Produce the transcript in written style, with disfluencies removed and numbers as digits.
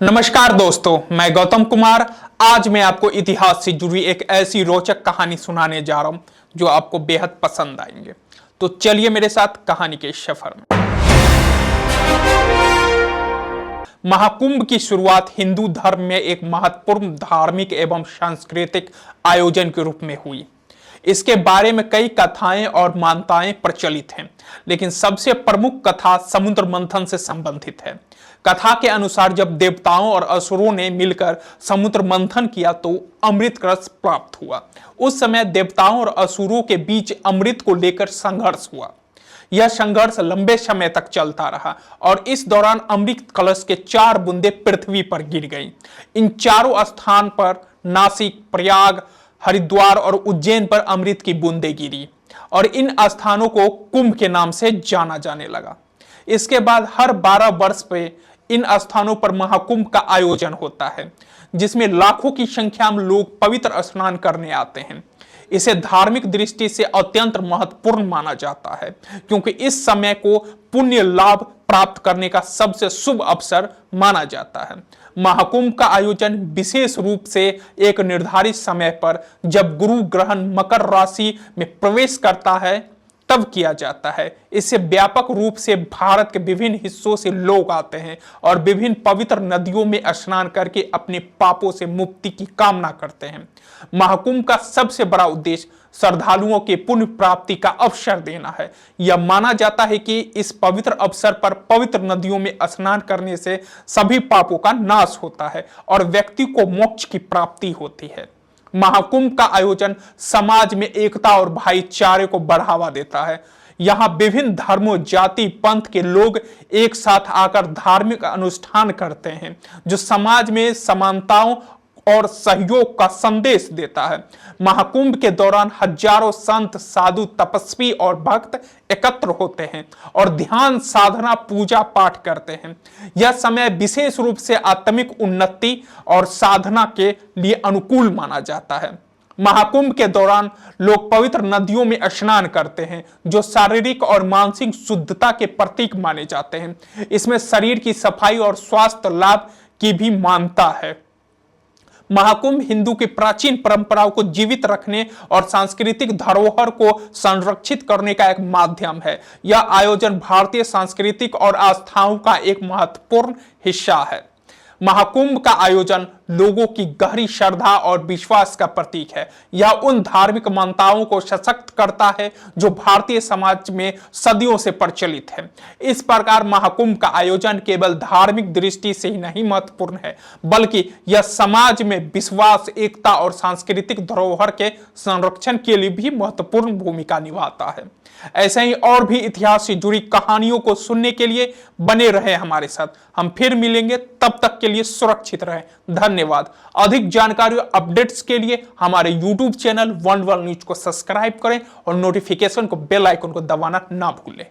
नमस्कार दोस्तों, मैं गौतम कुमार। आज मैं आपको इतिहास से जुड़ी एक ऐसी रोचक कहानी सुनाने जा रहा हूं जो आपको बेहद पसंद आएंगे। तो चलिए मेरे साथ कहानी के सफर में। महाकुंभ की शुरुआत हिंदू धर्म में एक महत्वपूर्ण धार्मिक एवं सांस्कृतिक आयोजन के रूप में हुई। इसके बारे में कई कथाएं और मान्यताएं प्रचलित हैं, लेकिन सबसे प्रमुख कथा समुद्र मंथन से संबंधित है। कथा के अनुसार जब देवताओं और असुरों ने मिलकर समुद्र मंथन किया तो अमृत रस प्राप्त हुआ। उस समय देवताओं और असुरों के बीच अमृत को लेकर संघर्ष हुआ। यह संघर्ष लंबे समय तक चलता रहा और इस दौरान अमृत कलश के 4 बूंदे पृथ्वी पर गिर गईं। इन चारों स्थान पर नासिक, प्रयाग, हरिद्वार और उज्जैन पर अमृत की बूंदें गिरी और इन स्थानों को कुंभ के नाम से जाना जाने लगा। इसके बाद हर 12 वर्ष पे इन स्थानों पर महाकुंभ का आयोजन होता है, जिसमें लाखों की संख्या में लोग पवित्र स्नान करने आते हैं। इसे धार्मिक दृष्टि से अत्यंत महत्वपूर्ण माना जाता है, क्योंकि इस समय को पुण्य लाभ प्राप्त करने का सबसे शुभ अवसर माना जाता है। महाकुंभ का आयोजन विशेष रूप से एक निर्धारित समय पर जब गुरु ग्रहण मकर राशि में प्रवेश करता है तब किया जाता है। इससे व्यापक रूप से भारत के विभिन्न हिस्सों से लोग आते हैं और विभिन्न पवित्र नदियों में स्नान करके अपने पापों से मुक्ति की कामना करते हैं। महाकुंभ का सबसे बड़ा उद्देश्य श्रद्धालुओं के पुण्य प्राप्ति का अवसर देना है। यह माना जाता है कि इस पवित्र अवसर पर पवित्र नदियों में स्नान करने से सभी पापों का नाश होता है और व्यक्ति को मोक्ष की प्राप्ति होती है। महाकुंभ का आयोजन समाज में एकता और भाईचारे को बढ़ावा देता है। यहाँ विभिन्न धर्मों, जाति, पंथ के लोग एक साथ आकर धार्मिक अनुष्ठान करते हैं, जो समाज में समानताओं और सहयोग का संदेश देता है। महाकुंभ के दौरान हजारों संत, साधु, तपस्वी और भक्त एकत्र होते हैं और ध्यान, साधना, पूजा पाठ करते हैं। यह समय विशेष रूप से आत्मिक उन्नति और साधना के लिए अनुकूल माना जाता है। महाकुंभ के दौरान लोग पवित्र नदियों में स्नान करते हैं, जो शारीरिक और मानसिक शुद्धता के प्रतीक माने जाते हैं। इसमें शरीर की सफाई और स्वास्थ्य लाभ की भी मान्यता है। महाकुंभ हिंदू की प्राचीन परंपराओं को जीवित रखने और सांस्कृतिक धरोहर को संरक्षित करने का एक माध्यम है। यह आयोजन भारतीय सांस्कृतिक और आस्थाओं का एक महत्वपूर्ण हिस्सा है। महाकुंभ का आयोजन लोगों की गहरी श्रद्धा और विश्वास का प्रतीक है। यह उन धार्मिक मान्यताओं को सशक्त करता है जो भारतीय समाज में सदियों से प्रचलित है। इस प्रकार महाकुंभ का आयोजन केवल धार्मिक दृष्टि से ही नहीं महत्वपूर्ण है, बल्कि यह समाज में विश्वास, एकता और सांस्कृतिक धरोहर के संरक्षण के लिए भी महत्वपूर्ण भूमिका निभाता है। ऐसे ही और भी इतिहास से जुड़ी कहानियों को सुनने के लिए बने रहे हमारे साथ। हम फिर मिलेंगे, तब तक के लिए सुरक्षित रहें। धन्यवाद। अधिक जानकारी और अपडेट्स के लिए हमारे YouTube channel one world news को सब्सक्राइब करें और नोटिफिकेशन को, बेल आइकन को दबाना ना भूलें।